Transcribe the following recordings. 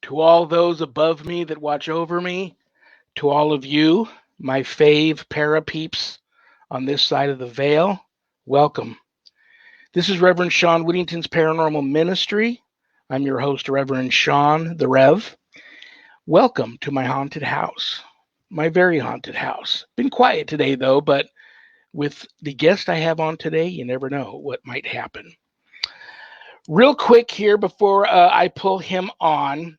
To all those above me that watch over me, to all of you, my fave parapeeps on this side of the veil, welcome. This is Reverend Sean Whittington's Paranormal Ministry. I'm your host, Reverend Sean, the Rev. Welcome to my haunted house, my very haunted house. Been quiet today, though, but with the guest I have on today, you never know what might happen. Real quick here before I pull him on,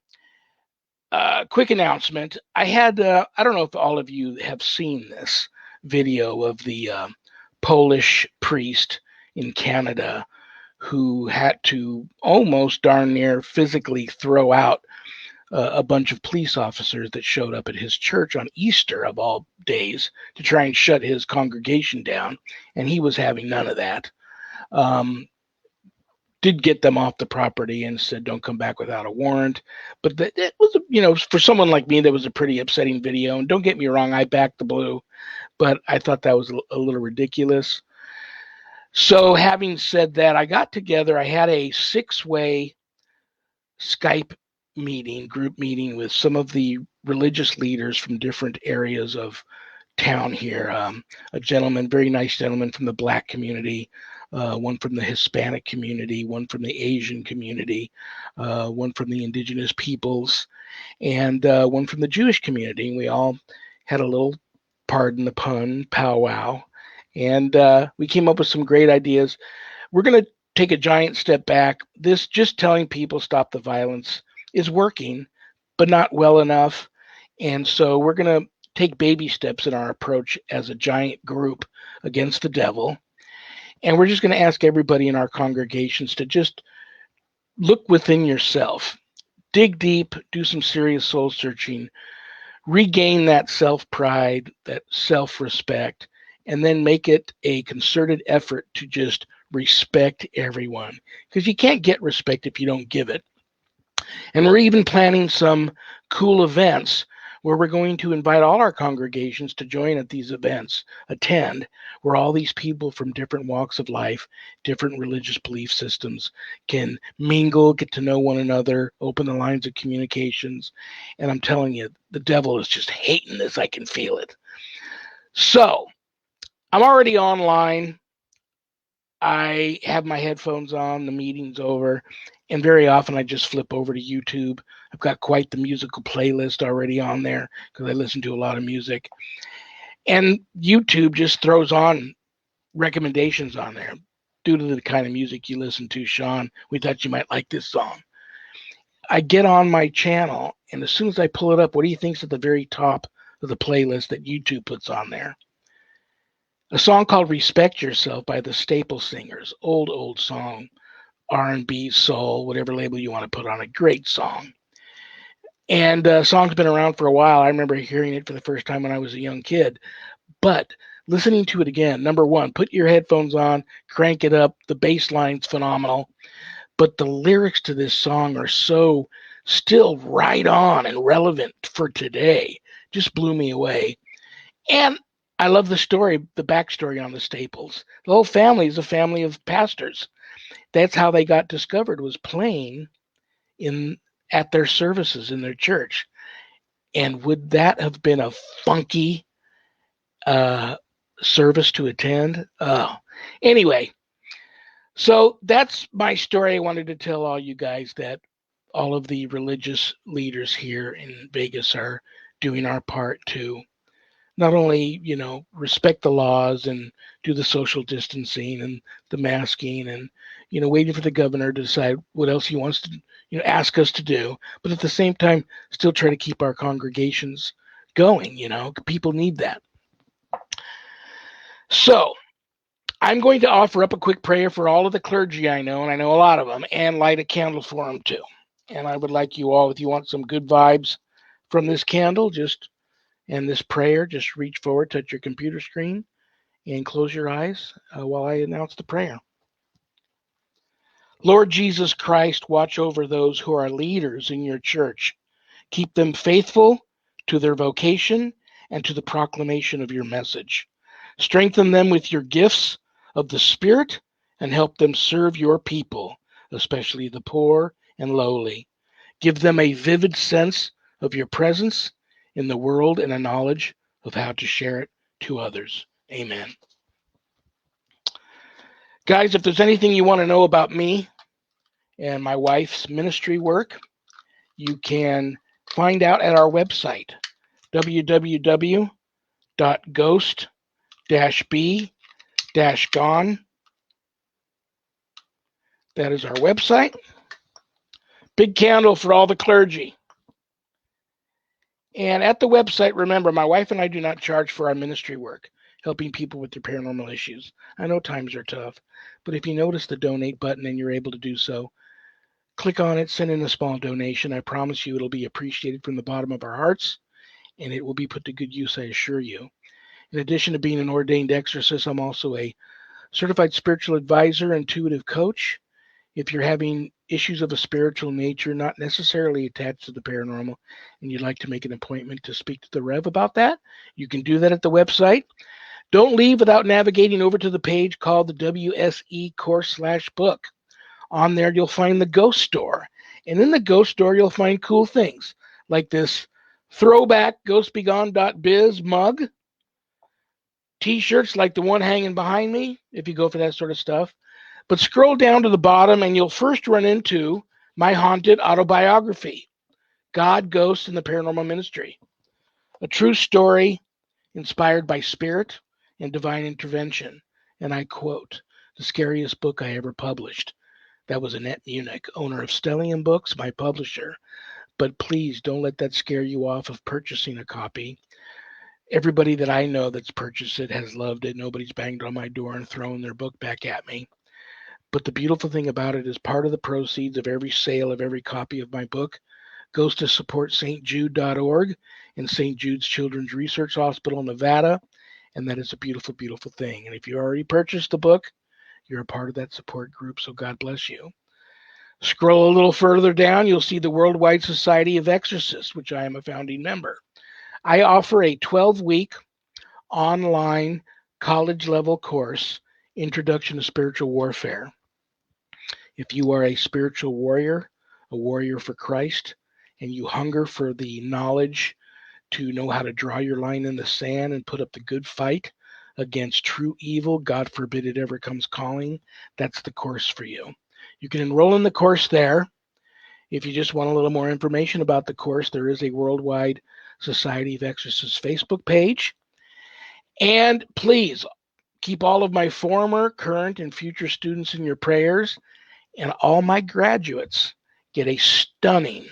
quick announcement. I don't know if all of you have seen this video of the Polish priest in Canada who had to almost darn near physically throw out a bunch of police officers that showed up at his church on Easter, of all days, to try and shut his congregation down. And he was having none of that. Did get them off the property and said, don't come back without a warrant. But it was, for someone like me, that was a pretty upsetting video. And don't get me wrong, I backed the blue, but I thought that was a little ridiculous. So having said that, I had a 6-way Skype group meeting with some of the religious leaders from different areas of town here. A gentleman, very nice gentleman from the Black community, one from the Hispanic community, one from the Asian community, one from the indigenous peoples, and one from the Jewish community. And we all had a little, pardon the pun, powwow. And we came up with some great ideas. We're going to take a giant step back. This just telling people stop the violence is working, but not well enough. And so we're going to take baby steps in our approach as a giant group against the devil. And we're just going to ask everybody in our congregations to just look within yourself, dig deep, do some serious soul searching, regain that self-pride, that self-respect, and then make it a concerted effort to just respect everyone. Because you can't get respect if you don't give it. And we're even planning some cool events where we're going to invite all our congregations to join at these events, attend, where all these people from different walks of life, different religious belief systems can mingle, get to know one another, open the lines of communications. And I'm telling you, the devil is just hating this. I can feel it. So I'm already online. I have my headphones on, the meeting's over, and very often I just flip over to YouTube. I've got quite the musical playlist already on there because I listen to a lot of music. And YouTube just throws on recommendations on there. Due to the kind of music you listen to, Sean, we thought you might like this song. I get on my channel, and as soon as I pull it up, what do you think's at the very top of the playlist that YouTube puts on there? A song called Respect Yourself by the Staple Singers. Old song. R&B, soul, whatever label you want to put on it. Great song. And the song's been around for a while. I remember hearing it for the first time when I was a young kid. But listening to it again, number one, put your headphones on, crank it up. The bass line's phenomenal. But the lyrics to this song are so still right on and relevant for today. Just blew me away. And I love the story, the backstory on the Staples. The whole family is a family of pastors. That's how they got discovered, was playing at their services in their church. And would that have been a funky service to attend? Anyway, so that's my story. I wanted to tell all you guys that all of the religious leaders here in Vegas are doing our part to not only, respect the laws and do the social distancing and the masking and, waiting for the governor to decide what else he wants to, ask us to do, but at the same time, still try to keep our congregations going. People need that. So I'm going to offer up a quick prayer for all of the clergy I know, and I know a lot of them, and light a candle for them too. And I would like you all, if you want some good vibes from this candle, and this prayer, just reach forward, touch your computer screen, and close your eyes while I announce the prayer. Lord Jesus Christ, watch over those who are leaders in your church. Keep them faithful to their vocation and to the proclamation of your message. Strengthen them with your gifts of the Spirit and help them serve your people, especially the poor and lowly. Give them a vivid sense of your presence in the world and a knowledge of how to share it to others. Amen. Guys, if there's anything you want to know about me and my wife's ministry work, you can find out at our website, www.ghost-b-gone. That is our website. Big candle for all the clergy. And at the website, remember, my wife and I do not charge for our ministry work, helping people with their paranormal issues. I know times are tough, but if you notice the donate button and you're able to do so, click on it, send in a small donation. I promise you it'll be appreciated from the bottom of our hearts, and it will be put to good use, I assure you. In addition to being an ordained exorcist, I'm also a certified spiritual advisor, intuitive coach. If you're having issues of a spiritual nature, not necessarily attached to the paranormal, and you'd like to make an appointment to speak to the Rev about that, you can do that at the website. Don't leave without navigating over to the page called the WSE course/book. On there, you'll find the Ghost Store. And in the Ghost Store, you'll find cool things like this throwback ghostbegone.biz mug, t-shirts like the one hanging behind me, if you go for that sort of stuff. But scroll down to the bottom and you'll first run into my haunted autobiography, God, Ghosts, and the Paranormal Ministry. A true story inspired by spirit and divine intervention. And I quote, the scariest book I ever published. That was Annette Munich, owner of Stellium Books, my publisher. But please don't let that scare you off of purchasing a copy. Everybody that I know that's purchased it has loved it. Nobody's banged on my door and thrown their book back at me. But the beautiful thing about it is part of the proceeds of every sale of every copy of my book goes to support stjude.org and St. Jude's Children's Research Hospital in Nevada. And that is a beautiful, beautiful thing. And if you already purchased the book, you're a part of that support group, so God bless you. Scroll a little further down, you'll see the Worldwide Society of Exorcists, which I am a founding member. I offer a 12-week online college-level course, Introduction to Spiritual Warfare. If you are a spiritual warrior, a warrior for Christ, and you hunger for the knowledge to know how to draw your line in the sand and put up the good fight against true evil, God forbid it ever comes calling, that's the course for you. You can enroll in the course there. If you just want a little more information about the course, there is a Worldwide Society of Exorcists Facebook page. And please keep all of my former, current, and future students in your prayers, and all my graduates get a stunning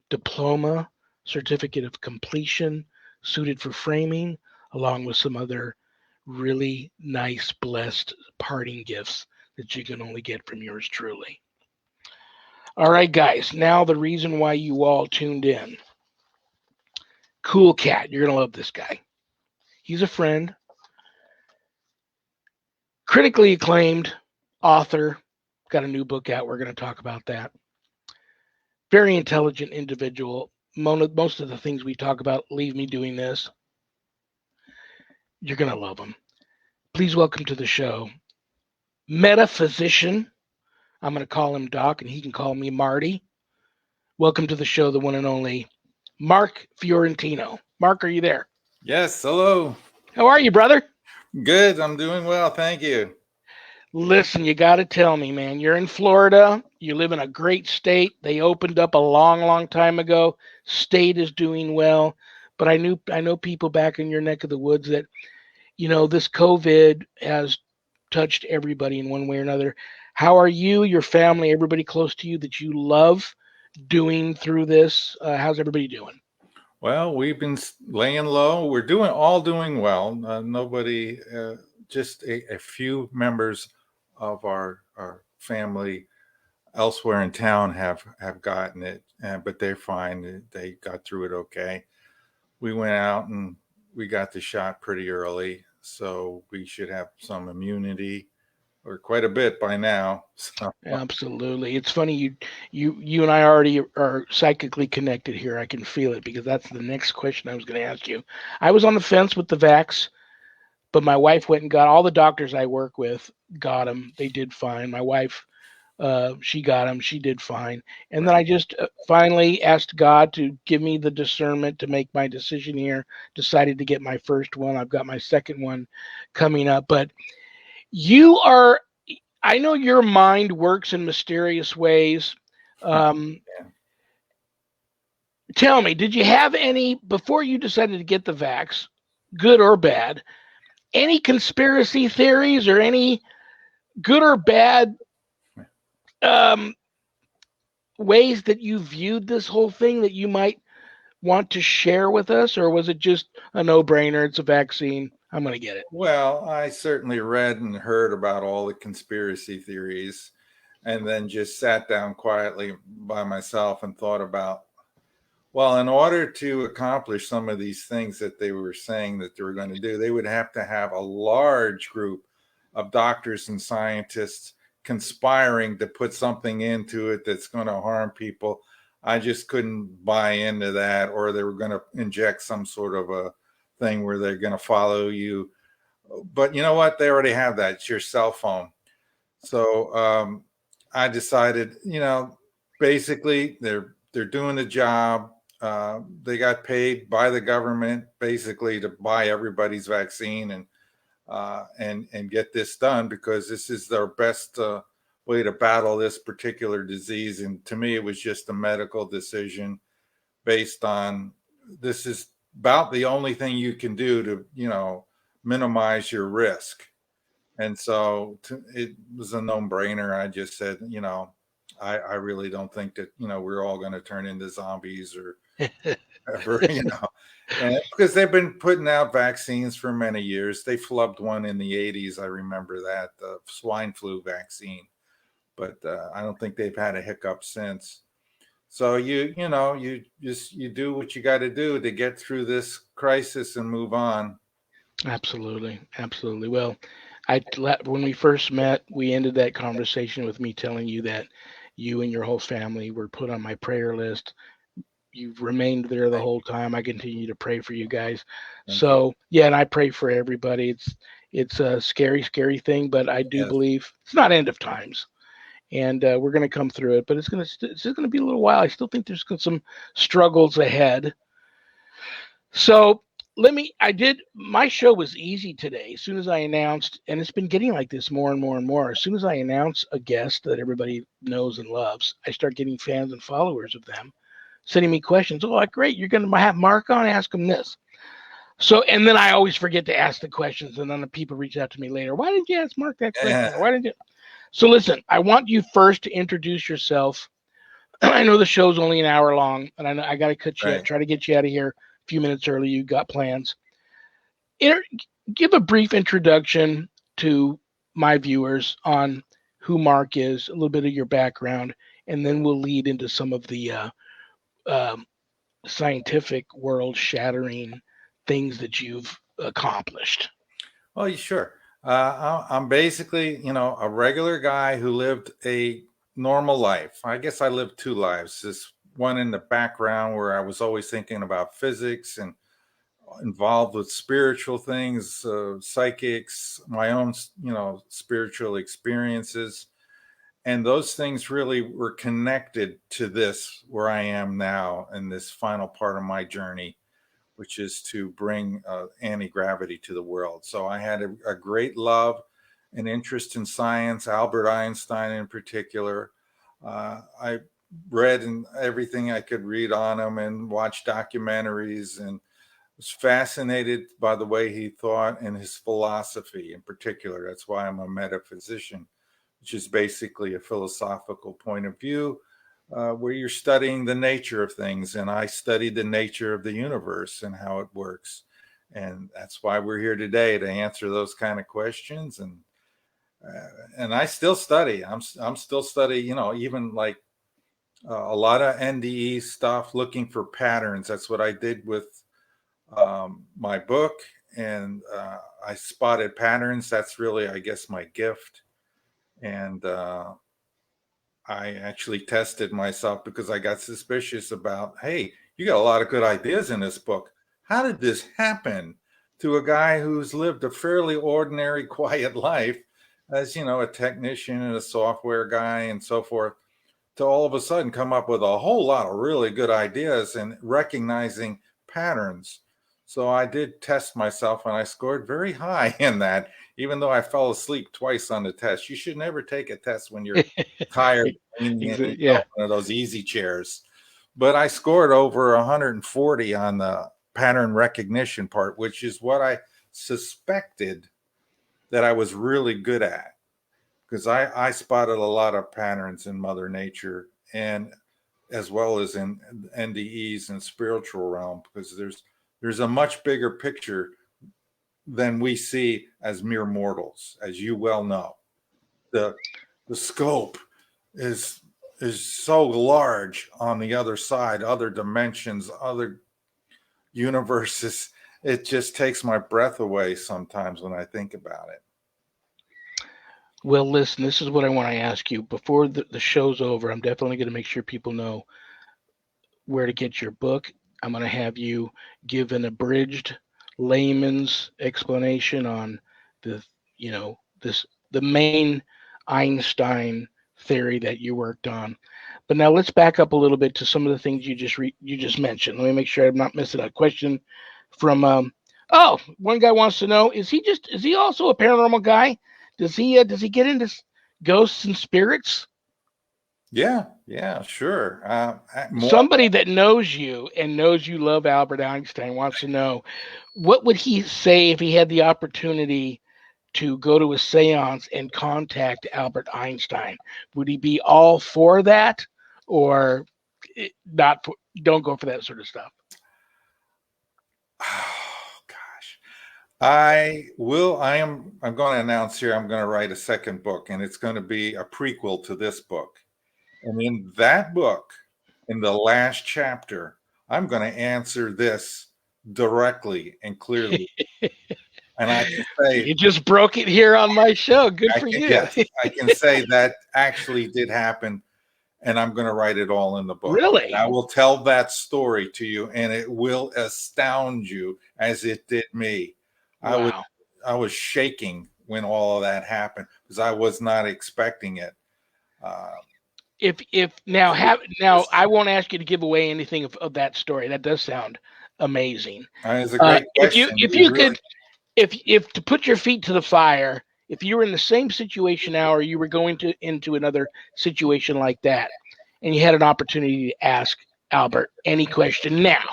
diploma, certificate of completion, suited for framing, along with some other really nice, blessed parting gifts that you can only get from yours truly. All right, guys, now the reason why you all tuned in. Cool Cat, you're going to love this guy. He's a friend, critically acclaimed author, got a new book out. We're going to talk about that. Very intelligent individual. Most of the things we talk about leave me doing this. You're going to love him. Please welcome to the show, Metaphysician. I'm going to call him Doc, and he can call me Marty. Welcome to the show, the one and only Mark Fiorentino. Mark, are you there? Yes, hello. How are you, brother? Good, I'm doing well, thank you. Listen, you got to tell me, man. You're in Florida. You live in a great state. They opened up a long, long time ago. State is doing well. But I know people back in your neck of the woods that, you know, this COVID has touched everybody in one way or another. How are you, your family, everybody close to you that you love doing through this? How's everybody doing? Well, we've been laying low. We're all doing well. Nobody, just a few members of our family elsewhere in town have gotten it, but they're fine. They got through it okay. We went out and we got the shot pretty early, so we should have some immunity, or quite a bit by now. So. Absolutely. It's funny you and I already are psychically connected here. I can feel it because that's the next question I was going to ask you. I was on the fence with the vax, but my wife went and got all the doctors I work with, got them. They did fine. My wife She got them. She did fine. And then Right. I just finally asked God to give me the discernment to make my decision here. Decided to get my first one. I've got my second one coming up. But you are, I know your mind works in mysterious ways. Um, Yeah. Tell me, did you have any, before you decided to get the vax, good or bad, any conspiracy theories or any good or bad um, ways that you viewed this whole thing that you might want to share with us, or was it just a no-brainer? It's a vaccine. I'm going to get it. Well, I certainly read and heard about all the conspiracy theories and then just sat down quietly by myself and thought about, well, in order to accomplish some of these things that they were saying that they were going to do, they would have to have a large group of doctors and scientists conspiring to put something into it that's going to harm people. I just couldn't buy into that, or they were going to inject some sort of a thing where they're going to follow you. But you know what? They already have that. It's your cell phone. So I decided, basically they're doing the job. They got paid by the government basically to buy everybody's vaccine and get this done because this is their best way to battle this particular disease. And to me, it was just a medical decision based on this is about the only thing you can do to minimize your risk. And so it was a no-brainer. I just said, I really don't think that, we're all going to turn into zombies or ever, and because they've been putting out vaccines for many years. They flubbed one in the 80s. I remember that, the swine flu vaccine, but I don't think they've had a hiccup since. So you do what you got to do to get through this crisis and move on. Absolutely, absolutely. Well, when we first met, we ended that conversation with me telling you that you and your whole family were put on my prayer list. You've remained there the Thank whole you. time. I continue to pray for you guys. Thank you. So yeah, and I pray for everybody. It's a scary, scary thing, but I do Yes. believe it's not end of times, and we're going to come through it. But it's just going to be a little while. I still think there's some struggles ahead. So I did, my show was easy today. As soon as I announced, and it's been getting like this more and more and more, as soon as I announce a guest that everybody knows and loves, I start getting fans and followers of them sending me questions. Oh, like, great. You're going to have Mark on, ask him this. So, and then I always forget to ask the questions. And then the people reach out to me later. Why didn't you ask Mark that question? Or Yeah. why didn't you? So listen, I want you first to introduce yourself. I know the show's only an hour long, and I know I got to Right. try to get you out of here a few minutes early. You got plans. Inter- Give a brief introduction to my viewers on who Mark is, a little bit of your background, and then we'll lead into some of the um, scientific world shattering things that you've accomplished. Oh, sure. I'm basically, a regular guy who lived a normal life. I guess I lived two lives. This one in the background where I was always thinking about physics and involved with spiritual things, psychics, my own, spiritual experiences. And those things really were connected to this where I am now in this final part of my journey, which is to bring anti-gravity to the world. So I had a great love and interest in science, Albert Einstein in particular. I read and everything I could read on him and watched documentaries and was fascinated by the way he thought and his philosophy in particular. That's why I'm a metaphysician, which is basically a philosophical point of view where you're studying the nature of things. And I studied the nature of the universe and how it works. And that's why we're here today to answer those kind of questions. And I still study. I'm still studying. Even like a lot of NDE stuff, looking for patterns. That's what I did with my book, and I spotted patterns. That's really, I guess, my gift. And I actually tested myself because I got suspicious about, hey, you got a lot of good ideas in this book. How did this happen to a guy who's lived a fairly ordinary, quiet life as a technician and a software guy and so forth, to all of a sudden come up with a whole lot of really good ideas and recognizing patterns. So I did test myself and I scored very high in that, even though I fell asleep twice on the test. You should never take a test when you're tired, leaning in Yeah. one of those easy chairs. But I scored over 140 on the pattern recognition part, which is what I suspected that I was really good at, because I spotted a lot of patterns in Mother Nature, and as well as in NDEs and spiritual realm, because there's a much bigger picture than we see as mere mortals, as you well know. The scope is so large on the other side, other dimensions, other universes. It just takes my breath away sometimes when I think about it. Well, listen, this is what I want to ask you. Before the show's over, I'm definitely going to make sure people know where to get your book. I'm going to have you give an abridged layman's explanation on the, the main Einstein theory that you worked on. But now let's back up a little bit to some of the things you just mentioned. Let me make sure I'm not missing a question from one guy wants to know, is he also a paranormal guy? Does he get into ghosts and spirits? Yeah, sure. Somebody that knows you and knows you love Albert Einstein wants to know, what would he say if he had the opportunity to go to a seance and contact Albert Einstein? Would he be all for that, or not? Don't go for that sort of stuff. Oh gosh. I'm going to announce here I'm going to write a second book, and it's going to be a prequel to this book. And in that book, in the last chapter, I'm going to answer this directly and clearly. And I can say, you just broke it here on my show. Good for you. Yes, I can say that actually did happen, and I'm going to write it all in the book. Really? And I will tell that story to you, and it will astound you as it did me. Wow. I was shaking when all of that happened because I was not expecting it. If now I won't ask you to give away anything of that story. That does sound amazing. It's a great question. If to put your feet to the fire, if you were in the same situation now, or you were going into another situation like that, and you had an opportunity to ask Albert any question now,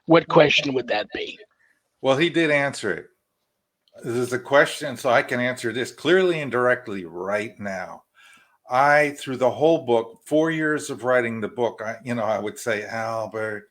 what question would that be? Well, he did answer it. This is a question, so I can answer this clearly and directly right now. Through the whole book, 4 years of writing the book, I would say, Albert,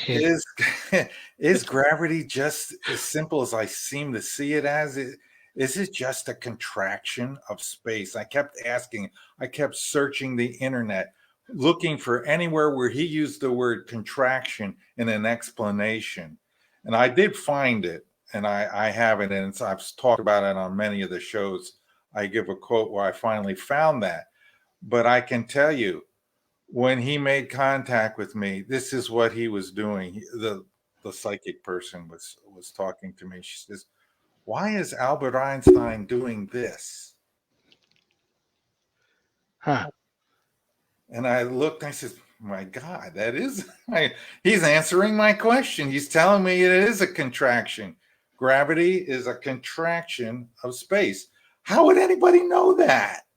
is gravity just as simple as I seem to see it as? Is it just a contraction of space? I kept asking, I kept searching the internet, looking for anywhere where he used the word contraction in an explanation. And I did find it, and I have it, and I've talked about it on many of the shows. I give a quote where I finally found that. But I can tell you, when he made contact with me, this is what he was doing. The psychic person was talking to me. She says, "Why is Albert Einstein doing this?" Huh. And I looked, I said, my God, he's answering my question. He's telling me it is a contraction. Gravity is a contraction of space. How would anybody know that?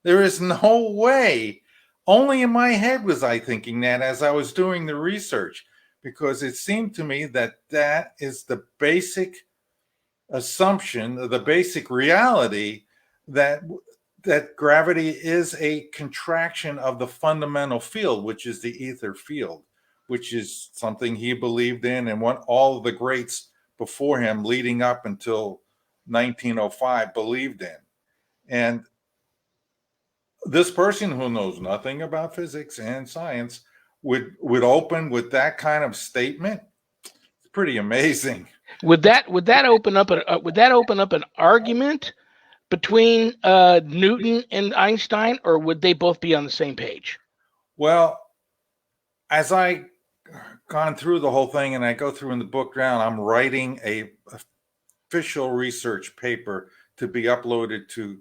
There is no way. Only in my head was I thinking that as I was doing the research, because it seemed to me that is the basic assumption, the basic reality, that gravity is a contraction of the fundamental field, which is the ether field, which is something he believed in, and what all of the greats before him leading up until 1905 believed in. And this person who knows nothing about physics and science would open with that kind of statement. It's pretty amazing. Would that open up an argument between Newton and Einstein, or would they both be on the same page? Well, as I gone through the whole thing, and I go through in the book now, I'm writing a official research paper to be uploaded to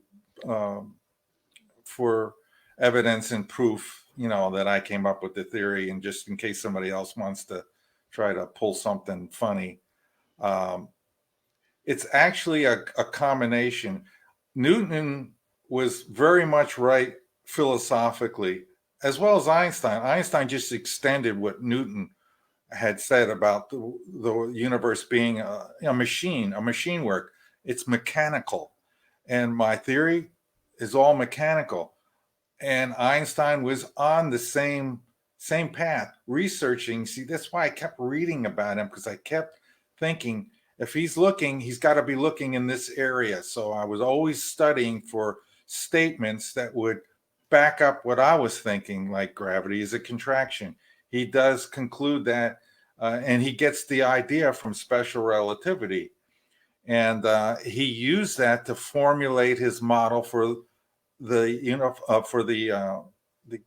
for evidence and proof, that I came up with the theory, and just in case somebody else wants to try to pull something funny. It's actually a combination. Newton was very much right philosophically, as well as Einstein. Einstein just extended what Newton had said about the universe being a machine work. It's mechanical. And my theory is all mechanical. And Einstein was on the same path, researching. See, that's why I kept reading about him, because I kept thinking, if he's looking, he's got to be looking in this area. So I was always studying for statements that would back up what I was thinking, like gravity is a contraction. He does conclude that, and he gets the idea from special relativity. And he used that to formulate his model for the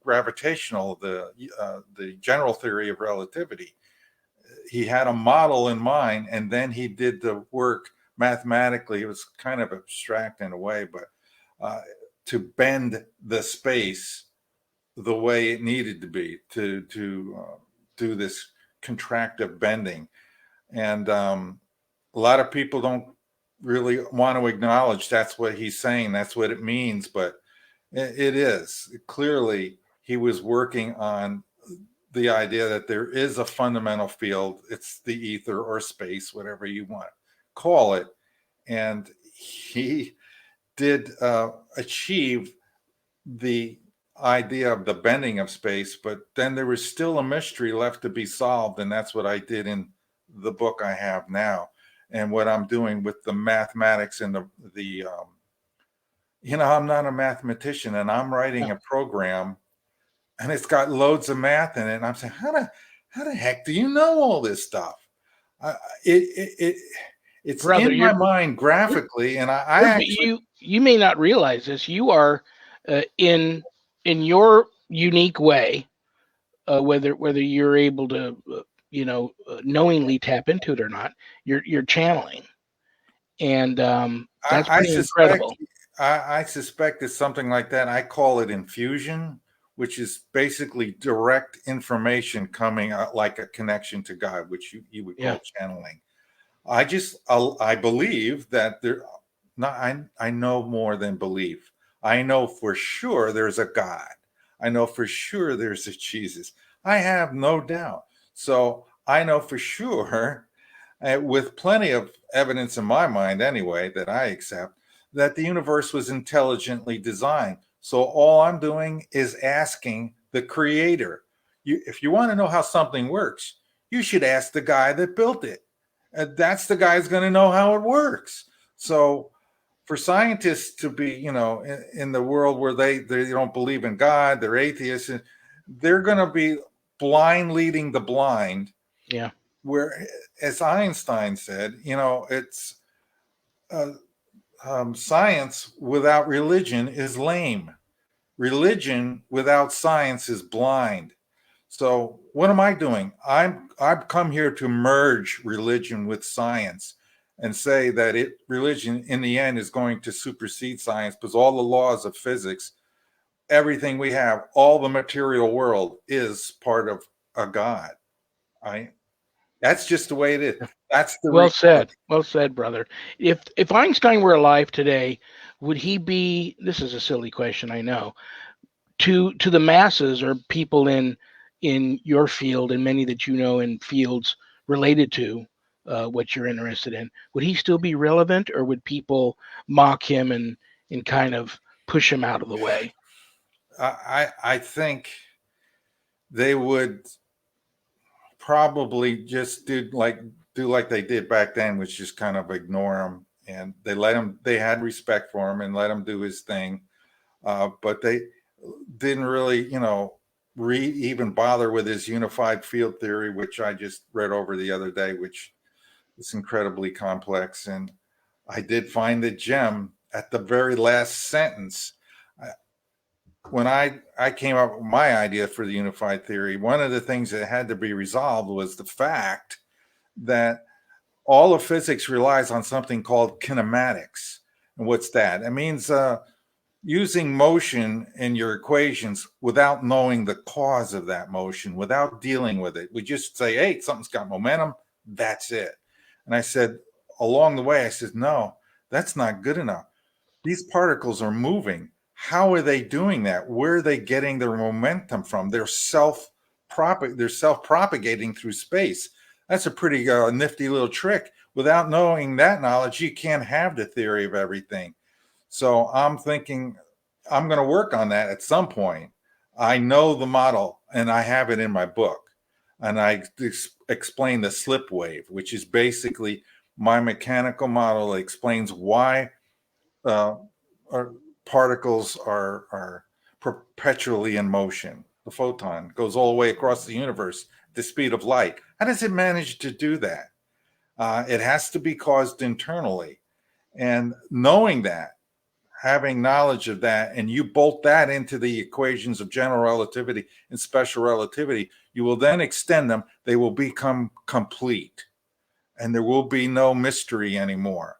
gravitational, the general theory of relativity. He had a model in mind, and then he did the work mathematically. It was kind of abstract in a way, but to bend the space the way it needed to be to do this contractive bending. And a lot of people don't really want to acknowledge that's what he's saying, that's what it means, but it is. Clearly, he was working on the idea that there is a fundamental field. It's the ether or space, whatever you want to call it. And he did achieve the idea of the bending of space, but then there was still a mystery left to be solved. And that's what I did in the book I have now, and what I'm doing with the mathematics and the I'm not a mathematician, and I'm writing a program, and it's got loads of math in it. And I'm saying, how the heck do you know all this stuff? It's Brother, in my mind graphically, and I actually, you may not realize this. You are in your unique way, whether you're able to knowingly tap into it or not. You're channeling, and that's pretty incredible. I suspect it's something like that. I call it infusion, which is basically direct information coming out like a connection to God, which you would call channeling. I believe that I know more than belief. I know for sure there's a God. I know for sure there's a Jesus. I have no doubt. So I know for sure, with plenty of evidence in my mind anyway, that I accept, that the universe was intelligently designed. So all I'm doing is asking the creator. If you want to know how something works, you should ask the guy that built it. That's the guy who's going to know how it works. So for scientists to be, in the world where they don't believe in God, they're atheists, they're going to be blind leading the blind. Yeah. Where, as Einstein said, it's science without religion is lame. Religion without science is blind. So what am I doing? I've come here to merge religion with science and say that religion in the end is going to supersede science, because all the laws of physics, everything we have, all the material world is part of a God. That's just the way it is. That's the well said. Well said, brother. If Einstein were alive today, would he be? This is a silly question, I know. To the masses or people in your field and many that in fields related to what you're interested in, would he still be relevant, or would people mock him and kind of push him out of the way? I think they would probably just do like they did back then, which just kind of ignore him, and they had respect for him and let him do his thing, but they didn't really even bother with his unified field theory, which I just read over the other day, which is incredibly complex. And I did find the gem at the very last sentence. When I came up with my idea for the unified theory, one of the things that had to be resolved was the fact that all of physics relies on something called kinematics. And what's that? It means using motion in your equations without knowing the cause of that motion, without dealing with it. We just say, hey, something's got momentum. That's it. And I said, along the way, I said, no, that's not good enough. These particles are moving. How are they doing that? Where are they getting their momentum from? They're self-propagating through space. That's a pretty nifty little trick. Without knowing that knowledge, you can't have the theory of everything. So I'm thinking I'm going to work on that at some point. I know the model and I have it in my book. And I explain the slip wave, which is basically my mechanical model that explains why our particles are perpetually in motion. The photon goes all the way across the universe at the speed of light. How does it manage to do that? It has to be caused internally. And knowing that, having knowledge of that, and you bolt that into the equations of general relativity and special relativity, you will then extend them. They will become complete, and there will be no mystery anymore.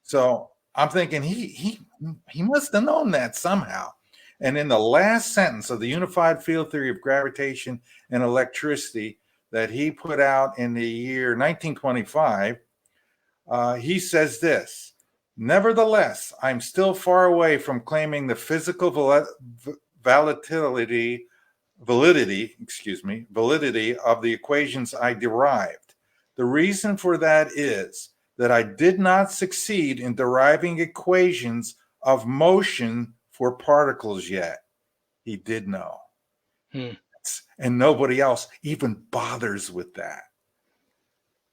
So I'm thinking he must have known that somehow. And in the last sentence of the unified field theory of gravitation and electricity that he put out in the year 1925, he says this: nevertheless, I'm still far away from claiming the physical validity of the equations I derived. The reason for that is that I did not succeed in deriving equations of motion for particles yet. He did know. And nobody else even bothers with that.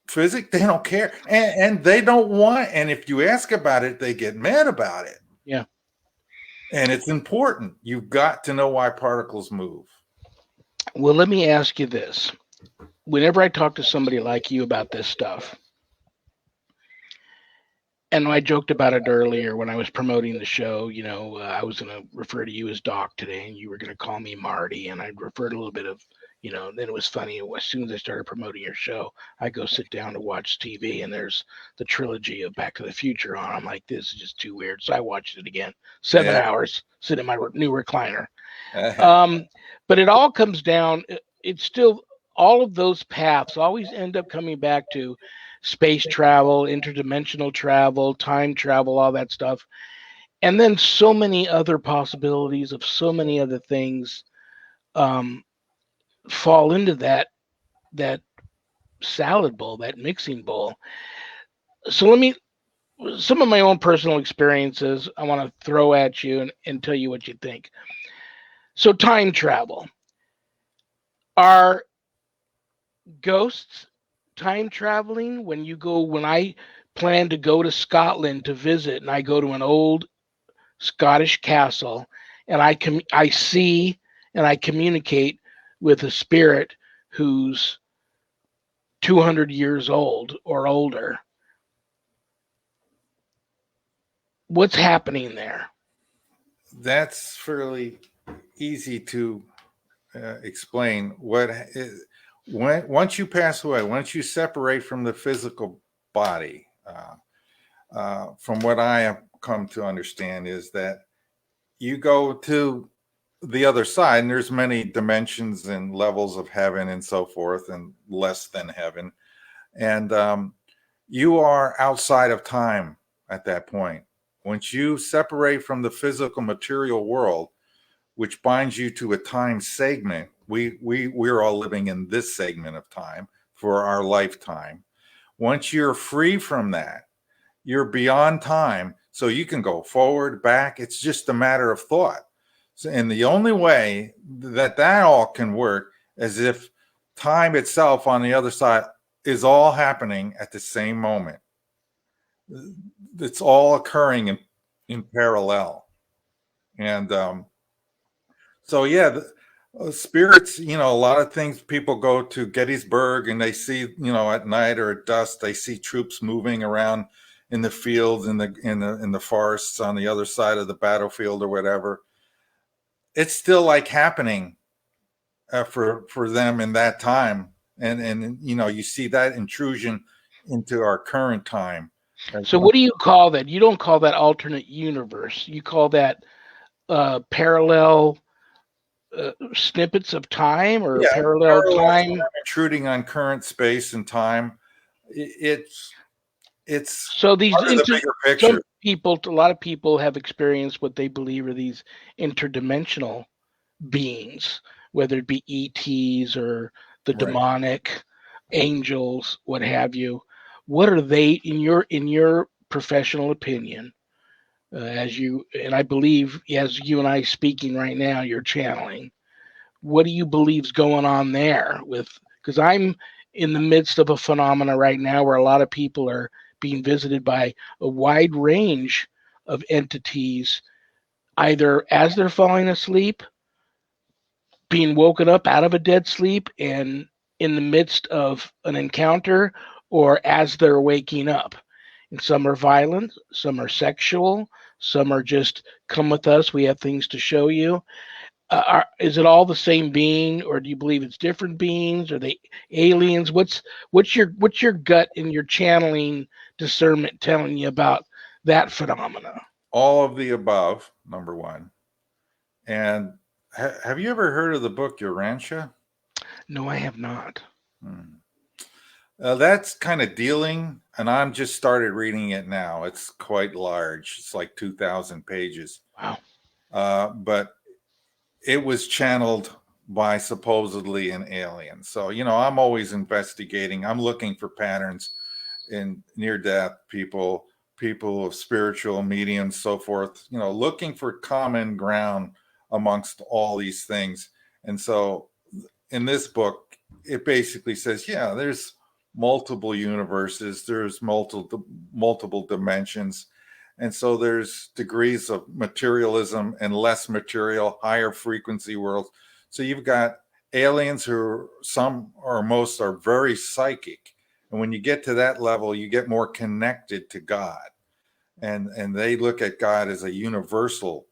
Physics, they don't care. And they don't want, and if you ask about it, they get mad about it. Yeah. And it's important. You've got to know why particles move. Well, let me ask you this. Whenever I talk to somebody like you about this stuff, and I joked about it earlier when I was promoting the show, I was going to refer to you as Doc today, and you were going to call me Marty, and I'd referred a little bit of, then it was funny. As soon as I started promoting your show, I go sit down to watch TV, and there's the trilogy of Back to the Future on. I'm like, this is just too weird. So I watched it again, 7 hours, sit in my new recliner. But it all comes down, it's still, all of those paths always end up coming back to space travel, interdimensional travel, time travel, all that stuff. And then so many other possibilities of so many other things fall into that salad bowl, that mixing bowl. So some of my own personal experiences I want to throw at you and tell you what you think. So time travel. Are ghosts time traveling? When I plan to go to Scotland to visit, and I go to an old Scottish castle, and I see and I communicate with a spirit who's 200 years old or older. What's happening there? That's fairly easy to explain. Once you pass away, once you separate from the physical body, from what I have come to understand is that you go to the other side, and there's many dimensions and levels of heaven and so forth, and less than heaven. And you are outside of time at that point. Once you separate from the physical material world, which binds you to a time segment, we're all living in this segment of time for our lifetime. Once you're free from that, you're beyond time. So you can go forward, back. It's just a matter of thought. So, and the only way that all can work is if time itself on the other side is all happening at the same moment. It's all occurring in parallel. And so, yeah, spirits, a lot of things, people go to Gettysburg and they see, at night or at dusk, they see troops moving around in the fields, in the forests on the other side of the battlefield or whatever. It's still like happening for them in that time. And you see that intrusion into our current time. So what do you call that? You don't call that alternate universe. You call that parallel snippets of time or Yeah, parallel parallel time. time intruding on current space and time. It's So these part of the bigger some picture. people, a lot of people have experienced what they believe are these interdimensional beings, whether it be ETs or the Right. demonic angels, what have you. What are they in your professional opinion? As you and I believe, as you and I speaking right now, you're channeling. What do you believe's going on there? With because I'm in the midst of a phenomena right now where a lot of people are being visited by a wide range of entities, either as they're falling asleep, being woken up out of a dead sleep, and in the midst of an encounter, or as they're waking up. And some are violent, some are sexual, some are just come with us. We have things to show you. Is it all the same being, or do you believe it's different beings? Are they aliens? What's your gut and your channeling discernment telling you about that phenomena? All of the above, number one. And have you ever heard of the book Urantia? No, I have not. Hmm. That's kind of dealing, and I'm just started reading it now. It's quite large. It's like 2,000 pages. Wow. But it was channeled by supposedly an alien. So, I'm always investigating. I'm looking for patterns in near death people of spiritual mediums, so forth, looking for common ground amongst all these things. And so in this book, it basically says, yeah, there's multiple universes, there's multiple dimensions. And so there's degrees of materialism and less material, higher frequency worlds. So you've got aliens who some or most are very psychic. And when you get to that level, you get more connected to God. And they look at God as a universal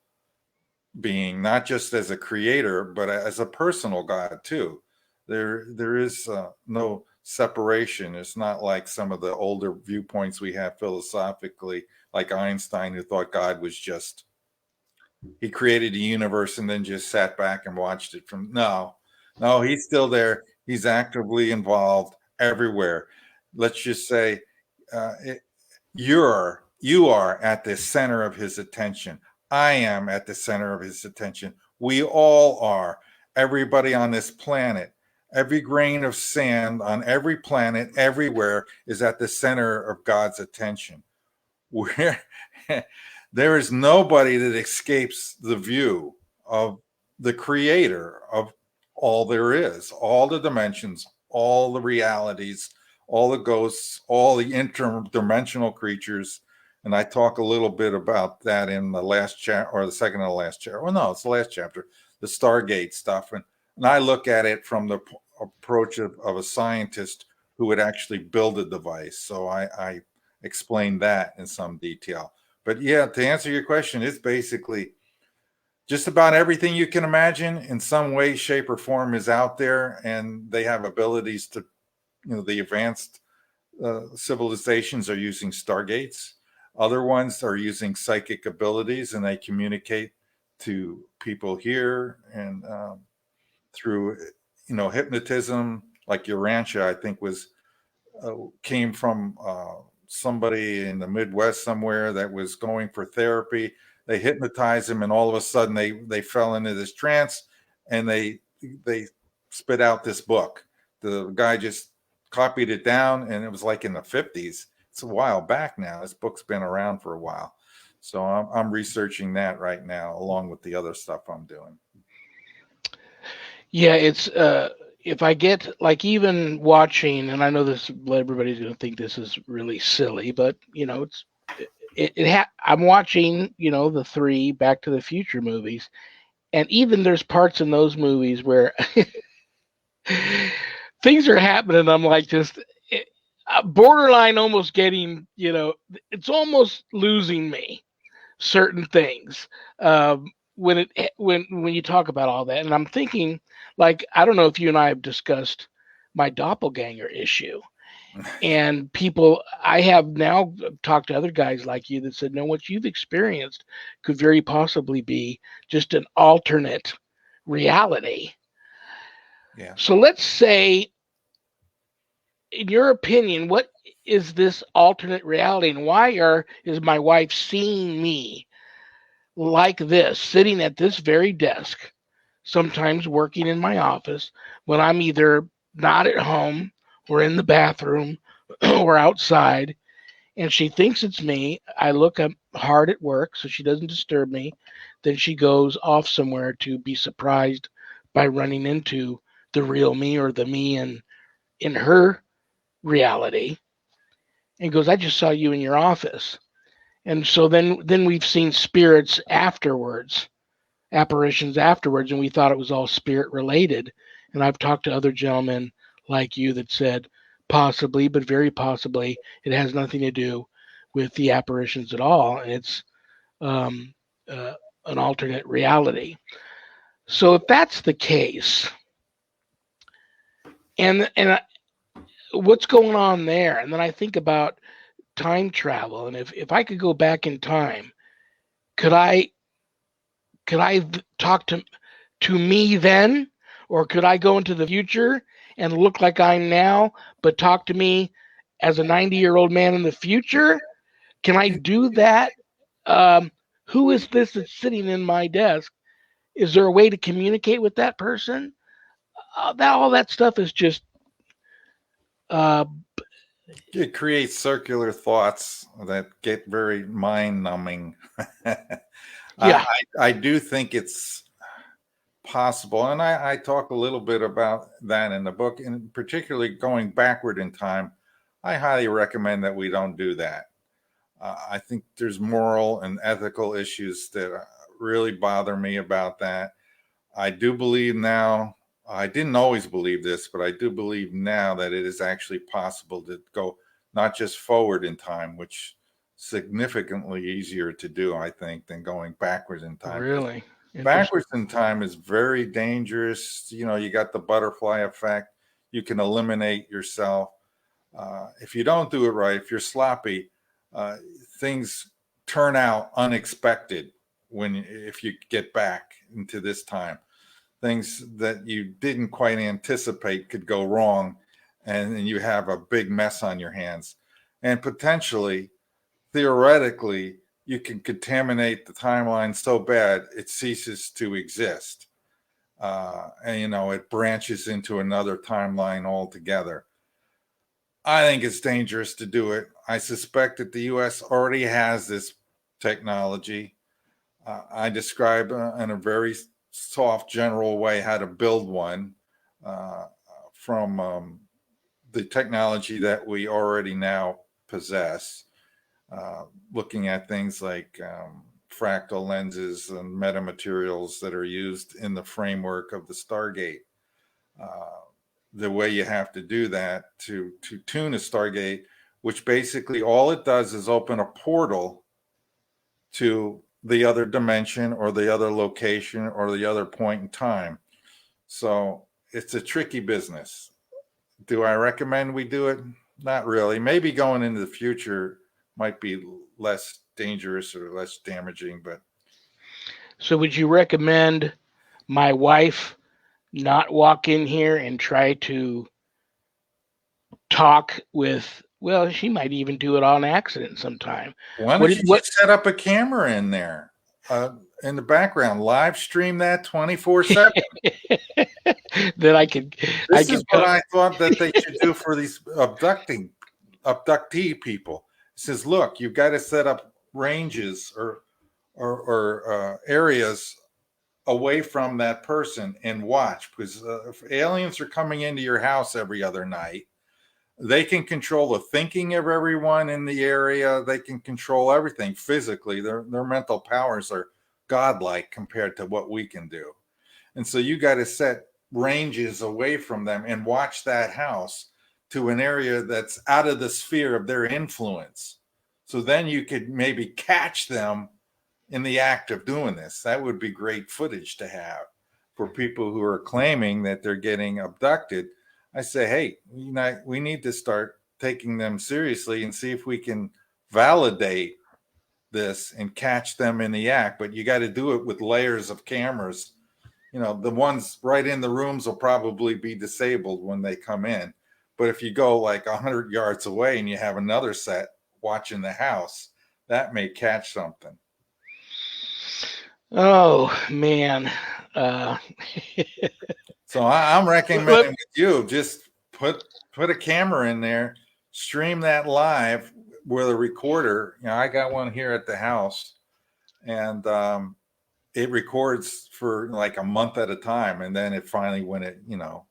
being, not just as a creator, but as a personal God too. There is no separation. It's not like some of the older viewpoints we have philosophically, like Einstein, who thought God was just he created the universe and then just sat back and watched it from. No, he's still there. He's actively involved everywhere. Let's just say uh, it, you are at the center of his attention. I am at the center of his attention. We all are. Everybody on this planet, every grain of sand on every planet, everywhere is at the center of God's attention. Where there is nobody that escapes the view of the creator of all there is, all the dimensions, all the realities, all the ghosts, all the interdimensional creatures. And I talk a little bit about that in the last chapter, or the second to the last chapter. Well, no, it's the last chapter, the Stargate stuff. And I look at it from the approach of a scientist who would actually build a device. So I explain that in some detail. But yeah, to answer your question, it's basically just about everything you can imagine in some way, shape, or form is out there, and they have abilities to, the advanced civilizations are using stargates. Other ones are using psychic abilities, and they communicate to people here and through, hypnotism. Like Urantia, I think came from somebody in the Midwest somewhere that was going for therapy. They hypnotized him, and all of a sudden they fell into this trance, and they spit out this book. The guy just copied it down, and it was like in the 50s. It's a while back now. This book's been around for a while, so I'm researching that right now along with the other stuff I'm doing. Yeah, it's if I get like even watching, and I know this everybody's going to think this is really silly, but I'm watching the three Back to the Future movies, and even there's parts in those movies where things are happening. I'm like just borderline, almost getting it's almost losing me certain things when you talk about all that, and I'm thinking, like, I don't know if you and I have discussed my doppelganger issue, And people, I have now talked to other guys like you that said, no, what you've experienced could very possibly be just an alternate reality. Yeah. So let's say, in your opinion, what is this alternate reality, and is my wife seeing me like this, sitting at this very desk, sometimes working in my office when I'm either not at home or in the bathroom or outside, and she thinks it's me. I look up hard at work so she doesn't disturb me. Then she goes off somewhere to be surprised by running into the real me or the me in her reality, and goes, I just saw you in your office. And so then we've seen spirits afterwards, apparitions afterwards, and we thought it was all spirit related. And I've talked to other gentlemen like you that said possibly, but very possibly, it has nothing to do with the apparitions at all, and it's um, uh, an alternate reality. So if that's the case, and what's going on there, and then I think about time travel, and if I could go back in time, could I talk to me then, or could I go into the future and look like I'm now, but talk to me as a 90-year-old man in the future? Can I do that? Um, who is this that's sitting in my desk? Is there a way to communicate with that person? All that stuff is just uh, It creates circular thoughts that get very mind numbing. yeah, I do think it's possible. And I talk a little bit about that in the book, and particularly going backward in time. I highly recommend that we don't do that. I think there's moral and ethical issues that really bother me about that. I do believe now, I didn't always believe this, but I do believe now that it is actually possible to go not just forward in time, which significantly easier to do, I think, than going backwards in time. really interesting. Backwards in time is very dangerous. You know, you got the butterfly effect. You can eliminate yourself. If you don't do it right, if you're sloppy, uh, things turn out unexpected if you get back into this time. Things that you didn't quite anticipate could go wrong, and you have a big mess on your hands. And potentially, theoretically, you can contaminate the timeline so bad it ceases to exist. And, you know, it branches into another timeline altogether. I think it's dangerous to do it. I suspect that the US already has this technology. I describe in a very soft, general way how to build one uh, from the technology that we already now possess, looking at things like fractal lenses and metamaterials that are used in the framework of the Stargate. Uh, the way you have to do that to tune a Stargate, which basically all it does is open a portal to the other dimension or the other location or the other point in time. So it's a tricky business. Do I recommend we do it? Not really. Maybe going into the future might be less dangerous or less damaging, but So would you recommend my wife not walk in here and try to talk with, well, she might even do it on accident sometime. why What don't did you what just set up a camera in there in the background, live stream that 24/7? that I This is could what come. I thought that they should do for these abductee people. It says, look, you've got to set up ranges or areas away from that person and watch, because if aliens are coming into your house every other night, they can control the thinking of everyone in the area. They can control everything physically. Their mental powers are godlike compared to what we can do. And so you got to set ranges away from them and watch that house to an area that's out of the sphere of their influence. So then you could maybe catch them in the act of doing this. That would be great footage to have for people who are claiming that they're getting abducted. I say, hey, we need to start taking them seriously and see if we can validate this and catch them in the act. But you got to do it with layers of cameras. You know, the ones right in the rooms will probably be disabled when they come in. But if you go like 100 yards away and you have another set watching the house, that may catch something. Oh man. So I'm recommending with you, just put a camera in there, stream that live with a recorder. You know, I got one here at the house, and it records for like a month at a time, and then it finally, when it, you know,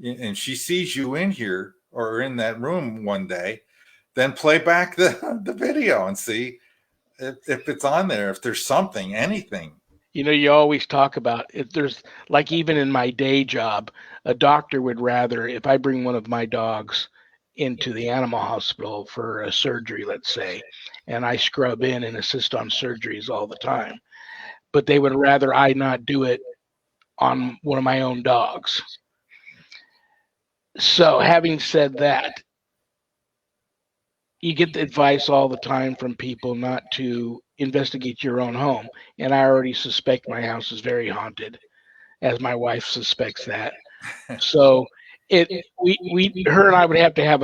and she sees you in here or in that room one day, then play back the video and see if it's on there, if there's something, anything. You know, you always talk about if there's, like, even in my day job, a doctor would rather, if I bring one of my dogs into the animal hospital for a surgery, let's say, and I scrub in and assist on surgeries all the time, but they would rather I not do it on one of my own dogs. So having said that, you get the advice all the time from people not to investigate your own home. And I already suspect my house is very haunted, as my wife suspects that. So her and I would have to have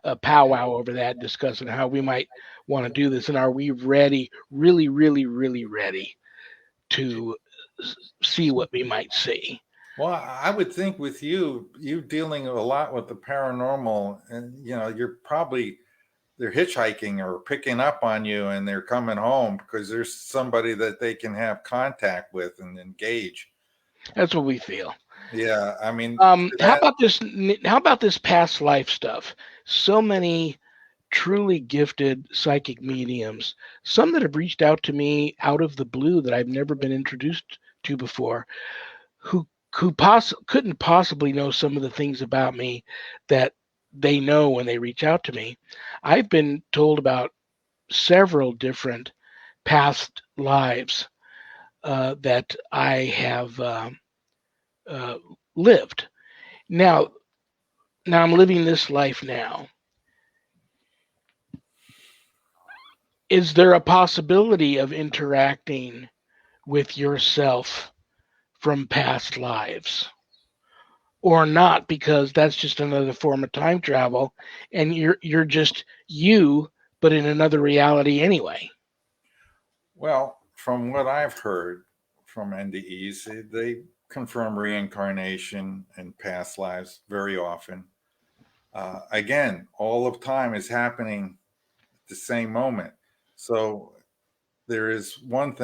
a powwow over that, discussing how we might want to do this. And are we ready, really, really, really ready to see what we might see? Well, I would think with you dealing a lot with the paranormal, and you know, they're hitchhiking or picking up on you and they're coming home because there's somebody that they can have contact with and engage. That's what we feel. Yeah, I mean, how about this past life stuff? So many truly gifted psychic mediums, some that have reached out to me out of the blue that I've never been introduced to before, who couldn't possibly know some of the things about me that they know when they reach out to me. I've been told about several different past lives that I have lived. Now I'm living this life now. Is there a possibility of interacting with yourself from past lives? Or not, because that's just another form of time travel and you're just you, but in another reality anyway. Well, from what I've heard from NDEs, they confirm reincarnation and past lives very often. Again, all of time is happening at the same moment. So there is one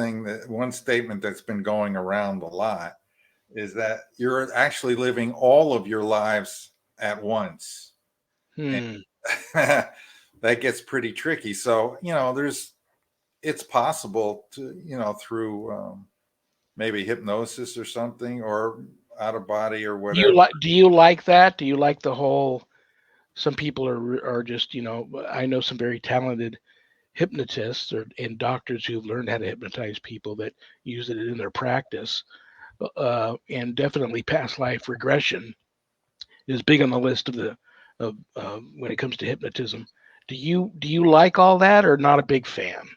statement that's been going around a lot is that you're actually living all of your lives at once. And that gets pretty tricky. So, you know, it's possible to, you know, through maybe hypnosis or something, or out of body or whatever. Do you like that? Do you like the whole, some people are just, you know, I know some very talented hypnotists and doctors who've learned how to hypnotize people that use it in their practice. And definitely past life regression is big on the list of when it comes to hypnotism. Do you like all that, or not a big fan?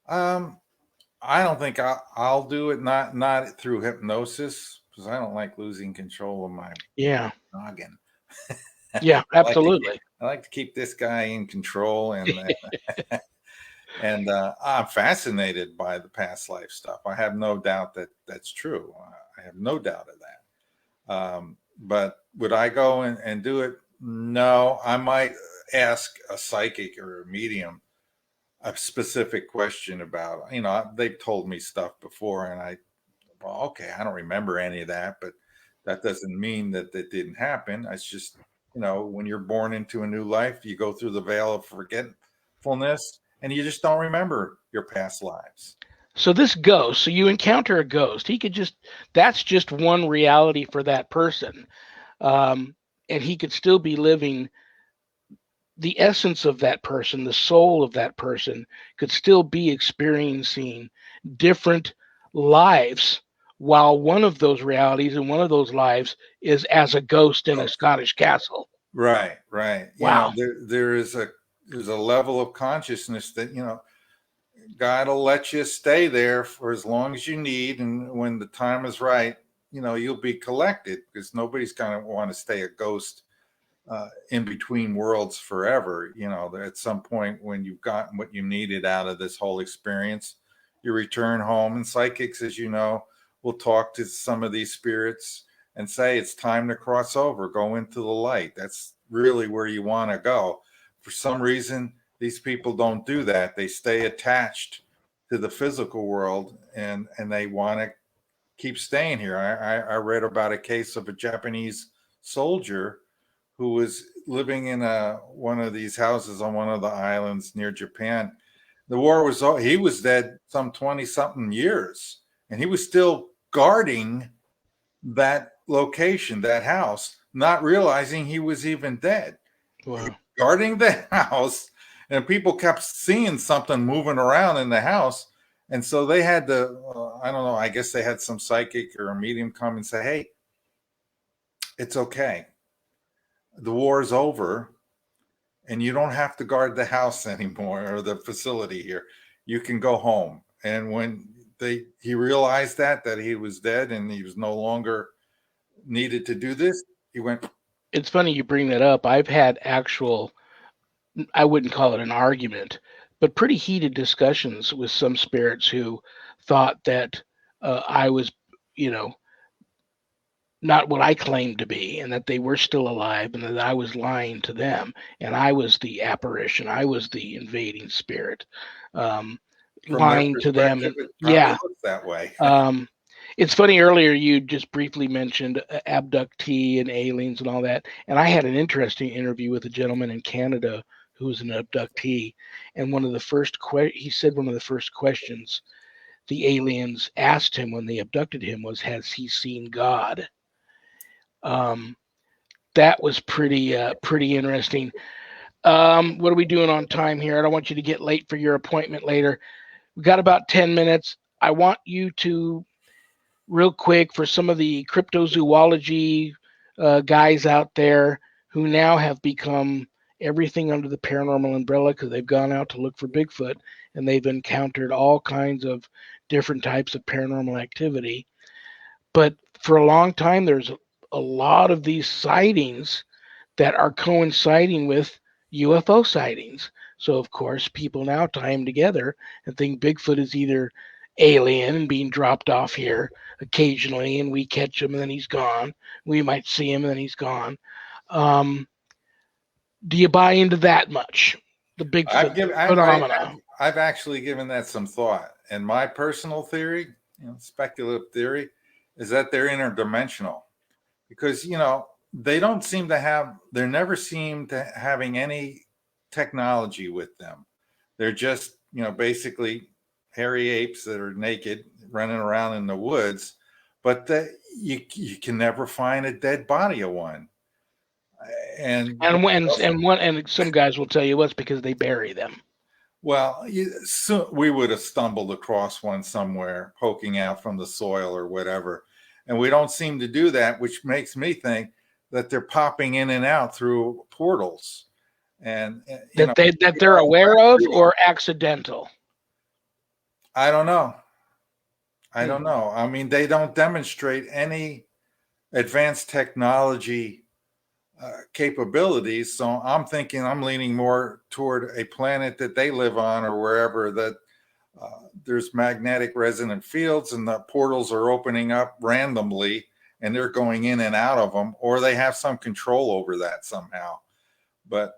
I don't think I'll do it. Not through hypnosis, because I don't like losing control of my noggin. Yeah, absolutely. I like to keep this guy in control, and and I'm fascinated by the past life stuff. I have no doubt that that's true. I have no doubt of that. But would I go and do it? No, I might ask a psychic or a medium a specific question about, you know, they've told me stuff before and okay, I don't remember any of that, but that doesn't mean that it didn't happen. It's just, you know, when you're born into a new life, you go through the veil of forgetfulness and you just don't remember your past lives. So this ghost, so you encounter a ghost, that's just one reality for that person. And he could still be living the essence of that person, the soul of that person could still be experiencing different lives, while one of those realities and one of those lives is as a ghost in a Scottish castle. Right, right. Wow. There's a level of consciousness that, God will let you stay there for as long as you need, and when the time is right, you'll be collected, because nobody's going to want to stay a ghost in between worlds forever. At some point, when you've gotten what you needed out of this whole experience, you return home. And psychics, as you know, will talk to some of these spirits and say, it's time to cross over, go into the light. That's really where you want to go. For some reason, these people don't do that. They stay attached to the physical world, and they want to keep staying here. I read about a case of a Japanese soldier who was living in one of these houses on one of the islands near Japan. The war was, he was dead some 20 something years, and he was still guarding that location, that house, not realizing he was even dead. Wow. Guarding the house, and people kept seeing something moving around in the house. And so they had to, I don't know, I guess they had some psychic or a medium come and say, hey, it's okay. The war is over, and you don't have to guard the house anymore, or the facility here. You can go home. And when he realized that he was dead and he was no longer needed to do this, he went. It's funny you bring that up. I've had actual, I wouldn't call it an argument, but pretty heated discussions with some spirits who thought that I was, you know, not what I claimed to be, and that they were still alive, and that I was lying to them, and I was the apparition, I was the invading spirit, um, From their lying to them. perspective, And it probably yeah, looks that way. it's funny. Earlier, you just briefly mentioned abductee and aliens and all that, and I had an interesting interview with a gentleman in Canada who was an abductee, and he said one of the first questions the aliens asked him when they abducted him was, "Has he seen God?" Um, that was pretty interesting. What are we doing on time here? I don't want you to get late for your appointment later. We got about 10 minutes. I want you to, real quick, for some of the cryptozoology guys out there who now have become everything under the paranormal umbrella because they've gone out to look for Bigfoot, and they've encountered all kinds of different types of paranormal activity. But for a long time, there's a lot of these sightings that are coinciding with UFO sightings. So, of course, people now tie them together and think Bigfoot is either alien and being dropped off here occasionally, and we catch him and then he's gone. We might see him and then he's gone. Um, do you buy into that much? The Bigfoot phenomena? I've actually given that some thought, and my personal theory, speculative theory, is that they're interdimensional, because they don't seem to have, they never seem to having any technology with them. They're just basically hairy apes that are naked running around in the woods, but you can never find a dead body of one. And Some guys will tell you it's because they bury them. Well, we would have stumbled across one somewhere poking out from the soil or whatever. And we don't seem to do that, which makes me think that they're popping in and out through portals. And that they're aware of, or accidental. I don't know. I don't know. I mean, they don't demonstrate any advanced technology capabilities. So I'm thinking, I'm leaning more toward a planet that they live on, or wherever that there's magnetic resonant fields and the portals are opening up randomly and they're going in and out of them, or they have some control over that somehow. But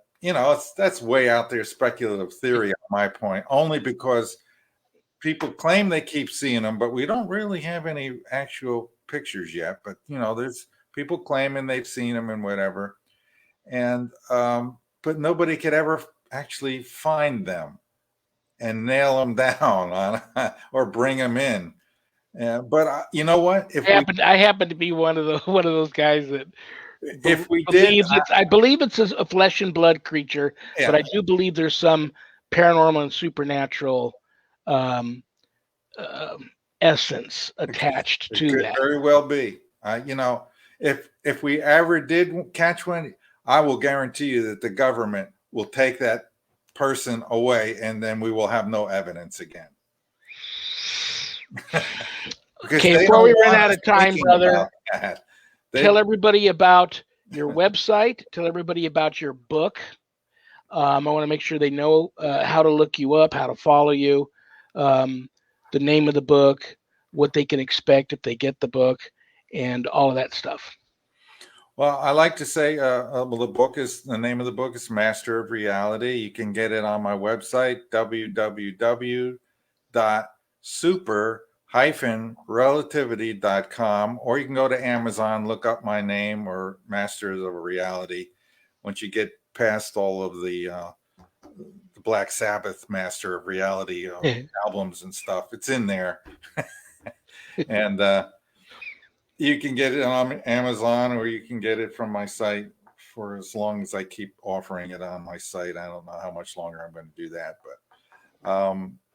that's way out there, speculative theory on my point, only because people claim they keep seeing them, but we don't really have any actual pictures yet. But there's people claiming they've seen them and whatever, and but nobody could ever actually find them and nail them down on or bring them in. But you know what? I happen to be one of those guys that if we did, I believe it's a flesh and blood creature, yeah. But I do believe there's some paranormal and supernatural essence attached to that. Very well be. If we ever did catch one, I will guarantee you that the government will take that person away, and then we will have no evidence again. Because Okay, they before don't we run want out us of time, thinking brother, about that. tell everybody about your website. Tell everybody about your book. I want to make sure they know how to look you up, how to follow you, the name of the book, what they can expect if they get the book, and all of that stuff. Well, I like to say, the name of the book is Master of Reality. You can get it on my website, www.super-relativity.com, or you can go to Amazon, look up my name or Masters of Reality. Once you get past all of the Black Sabbath Master of Reality albums and stuff, it's in there. And you can get it on Amazon, or you can get it from my site for as long as I keep offering it on my site. I don't know how much longer I'm going to do that, but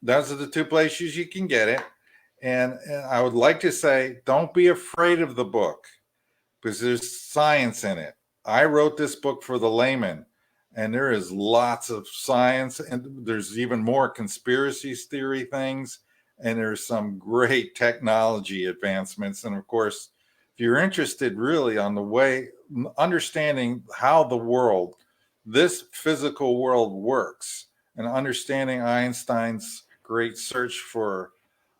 those are the two places you can get it. And I would like to say, don't be afraid of the book, because there's science in it. I wrote this book for the layman, and there is lots of science, and there's even more conspiracy theory things, and there's some great technology advancements. And of course, if you're interested really on the way, understanding how the world, this physical world works, and understanding Einstein's great search for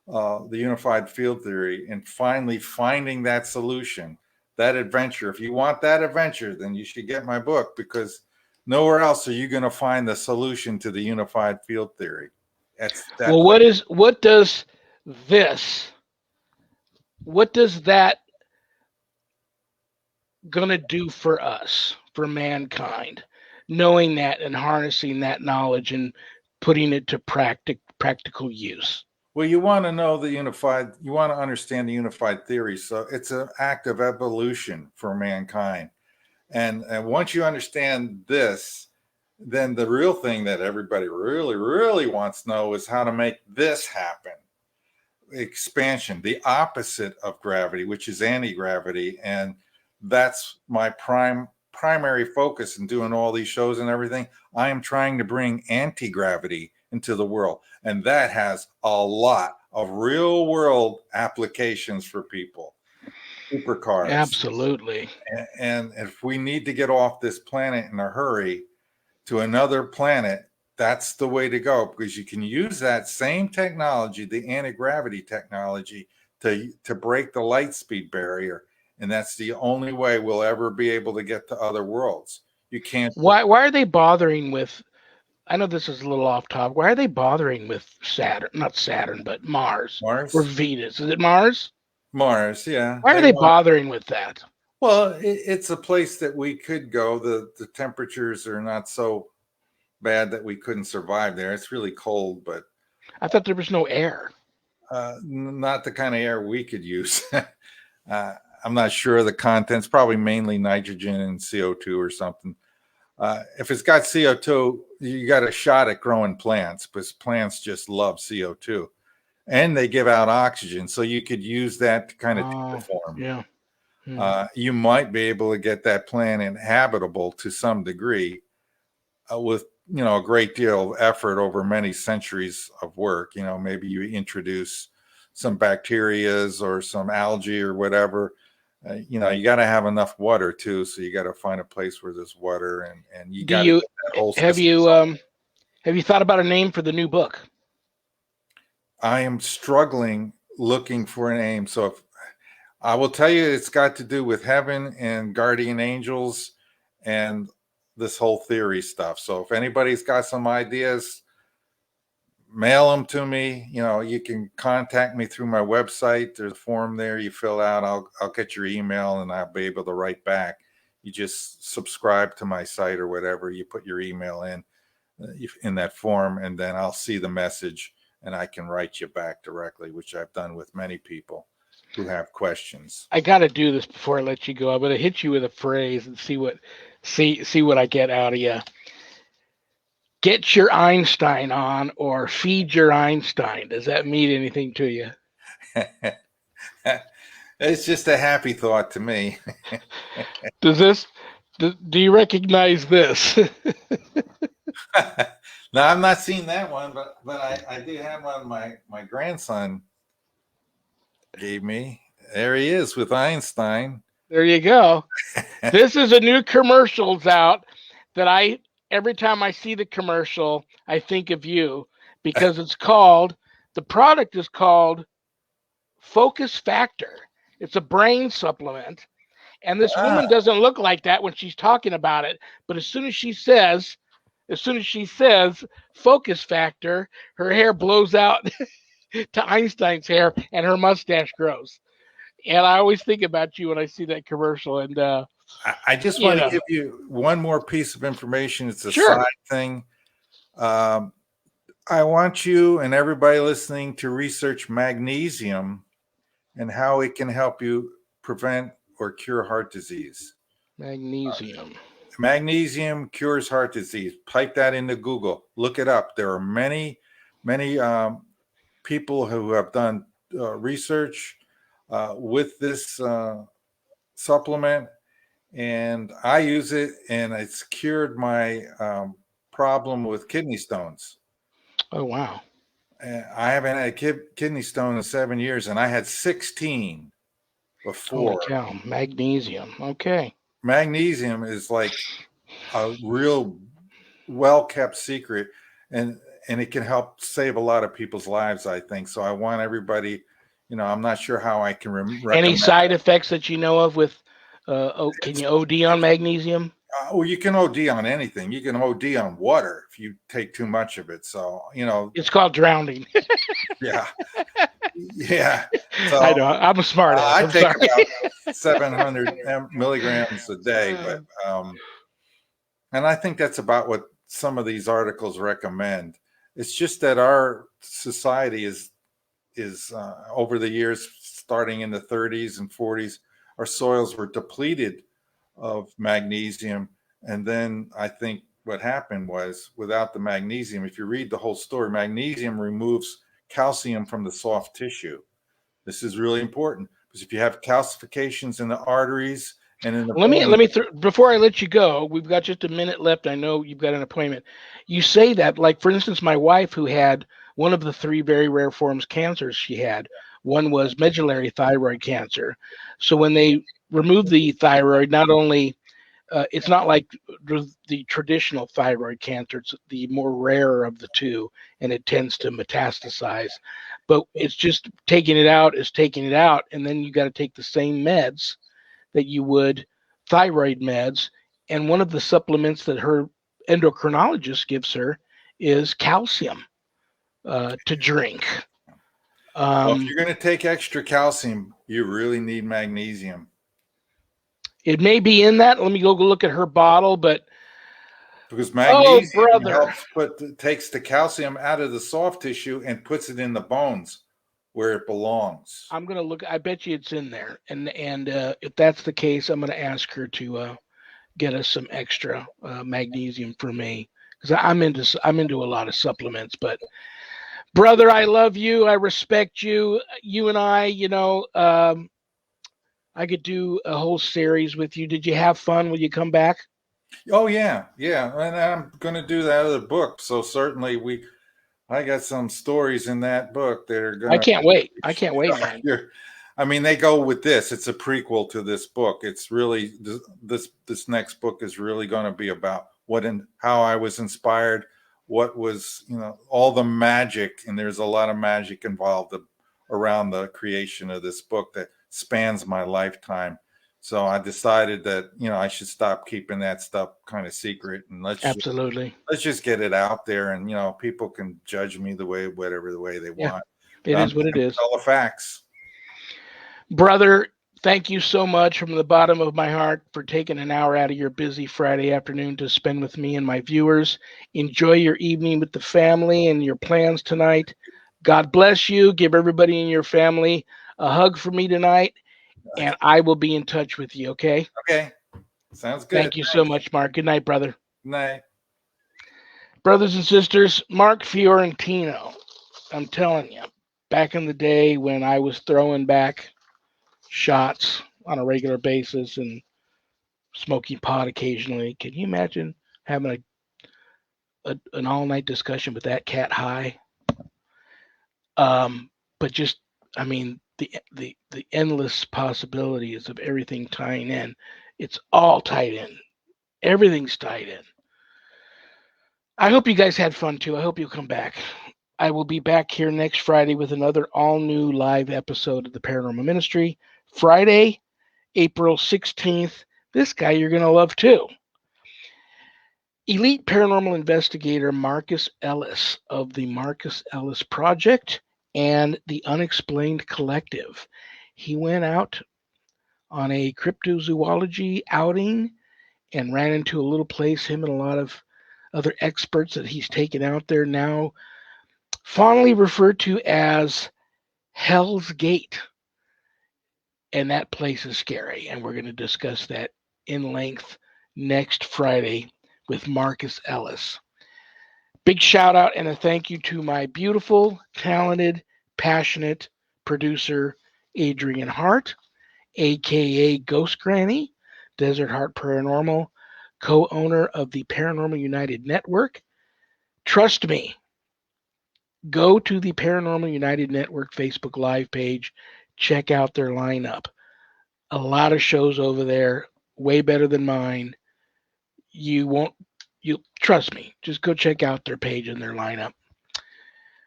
the unified field theory, and finally finding that solution, that adventure. If you want that adventure, then you should get my book, because nowhere else are you going to find the solution to the unified field theory. Well, what does that going to do for us, for mankind, knowing that and harnessing that knowledge and putting it to practical use? Well, you want to know you want to understand the unified theory. So it's an act of evolution for mankind. And once you understand this, then the real thing that everybody really, really wants to know is how to make this happen. Expansion, the opposite of gravity, which is anti-gravity. And that's my primary focus in doing all these shows and everything. I am trying to bring anti-gravity into the world. And that has a lot of real world applications for people. Supercars. Absolutely. And if we need to get off this planet in a hurry to another planet, that's the way to go, because you can use that same technology, the anti-gravity technology, to break the light speed barrier. And that's the only way we'll ever be able to get to other worlds. You can't. Why are they bothering with, I know this is a little off topic, why are they bothering with Saturn, not Saturn, but Mars or Venus? Is it Mars? Mars, yeah. Why are they bothering with that? Well, it's a place that we could go. The temperatures are not so bad that we couldn't survive there. It's really cold, but I thought there was no air. Not the kind of air we could use. I'm not sure of the contents, probably mainly nitrogen and CO2 or something. If it's got CO2, you got a shot at growing plants, because plants just love CO2, and they give out oxygen. So you could use that to kind of terraform. Yeah. You might be able to get that plant habitable to some degree with, a great deal of effort over many centuries of work. Maybe you introduce some bacterias or some algae or whatever. You got to have enough water too. So you got to find a place where there's water, and you got to have you thought about a name for the new book? I am struggling looking for a name. So if I will tell you, it's got to do with heaven and guardian angels and this whole theory stuff. So if anybody's got some ideas, mail them to me. You can contact me through my website. There's a form there you fill out. I'll get your email, and I'll be able to write back. You just subscribe to my site or whatever. You put your email in that form, and then I'll see the message, and I can write you back directly, which I've done with many people who have questions. I got to do this before I let you go. I'm going to hit you with a phrase and see what I get out of you. Get your Einstein on, or feed your Einstein. Does that mean anything to you? It's just a happy thought to me. Does Do you recognize this? Now I'm not seeing that one, but I do have one. My grandson gave me. There he is with Einstein. There you go. This is a new commercials out that every time I see the commercial, I think of you because the product is called Focus Factor. It's a brain supplement. And this woman doesn't look like that when she's talking about it. But as soon as she says focus factor, her hair blows out to Einstein's hair and her mustache grows. And I always think about you when I see that commercial. And I just want to give you one more piece of information. It's a side thing. I want you and everybody listening to research magnesium and how it can help you prevent or cure heart disease. Magnesium. Magnesium cures heart disease. Type that into Google. Look it up. There are many people who have done research with this supplement, and I use it, and it's cured my problem with kidney stones. Oh, wow. I haven't had a kidney stone in 7 years, and I had 16 before. Holy cow. Magnesium. Okay. Magnesium is like a real well-kept secret, and it can help save a lot of people's lives, I think. So I want everybody, I'm not sure how I can recommend. Any side effects that you know of with, can you OD on magnesium? Well, you can OD on anything. You can OD on water if you take too much of it. So, It's called drowning. Yeah. Yeah. So, I know. I'm a smart ass. I take about 700 milligrams a day, but and I think that's about what some of these articles recommend. It's just that our society is over the years, starting in the 30s and 40s, our soils were depleted of magnesium. And then I think what happened was, without the magnesium, if you read the whole story, magnesium removes calcium from the soft tissue. This is really important because if you have calcifications in the arteries and in the before I let you go, we've got just a minute left. I know you've got an appointment. You say that, like, for instance, my wife, who had one of the 3 very rare forms of cancers she had, one was medullary thyroid cancer. So when they removed the thyroid, not only it's not like the traditional thyroid cancer, it's the more rare of the two, and it tends to metastasize. But it's just taking it out, and then you got to take the same meds that you would thyroid meds. And one of the supplements that her endocrinologist gives her is calcium to drink. Well, if you're going to take extra calcium, you really need magnesium. It may be in that. Let me go look at her bottle, but because magnesium takes the calcium out of the soft tissue and puts it in the bones where it belongs. I'm going to look. I bet you it's in there. And if that's the case, I'm going to ask her to get us some extra magnesium for me, because I'm into a lot of supplements. But brother, I love you. I respect you. You and I, I could do a whole series with you. Did you have fun? Will you come back? Oh yeah. And I'm going to do that other book. So certainly I got some stories in that book that are going to. I can't wait. Man. I mean, they go with this. It's a prequel to this book. It's really this next book is really going to be about how I was inspired, what was, all the magic, and there's a lot of magic involved around the creation of this book that spans my lifetime. So I decided that, I should stop keeping that stuff kind of secret, and let's just get it out there, and, people can judge me whatever the way they want. It is what it is. All the facts. Brother, thank you so much from the bottom of my heart for taking an hour out of your busy Friday afternoon to spend with me and my viewers. Enjoy your evening with the family and your plans tonight. God bless you. Give everybody in your family a hug for me tonight, and I will be in touch with you, okay? Okay. Sounds good. Thank you so much, Mark. Good night, brother. Good night. Brothers and sisters, Mark Fiorentino. I'm telling you, back in the day when I was throwing back shots on a regular basis and smoking pot occasionally. Can you imagine having an all night discussion with that cat high? But just, I mean, the endless possibilities of everything tying in. It's all tied in. Everything's tied in. I hope you guys had fun too. I hope you'll come back. I will be back here next Friday with another all new live episode of the Paranormal Ministry. Friday, April 16th. This guy you're going to love too. Elite paranormal investigator Marcus Ellis of the Marcus Ellis Project and the Unexplained Collective. He went out on a cryptozoology outing and ran into a little place, him and a lot of other experts that he's taken out there now, fondly referred to as Hell's Gate. And that place is scary. And we're going to discuss that in length next Friday with Marcus Ellis. Big shout out and a thank you to my beautiful, talented, passionate producer, Adrian Hart, aka Ghost Granny, Desert Heart Paranormal, co-owner of the Paranormal United Network. Trust me, go to the Paranormal United Network Facebook Live page, check out their lineup. A lot of shows over there, way better than mine. You trust me, just go check out their page and their lineup.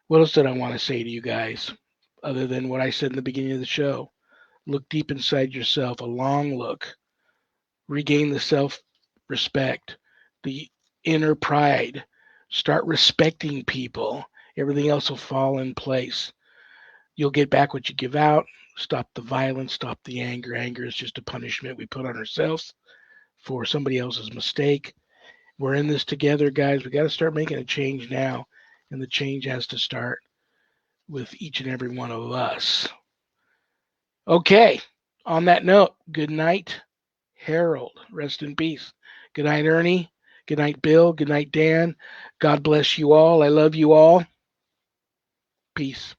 What else did I want to say to you guys other than what I said in the beginning of the show? Look deep inside yourself, a long look. Regain the self-respect, the inner pride. Start respecting people. Everything else will fall in place. You'll get back what you give out. Stop the violence, stop the anger. Anger is just a punishment we put on ourselves for somebody else's mistake. We're in this together, guys. We got to start making a change now, and the change has to start with each and every one of us. Okay, on that note, good night, Harold. Rest in peace. Good night, Ernie. Good night, Bill. Good night, Dan. God bless you all. I love you all. Peace.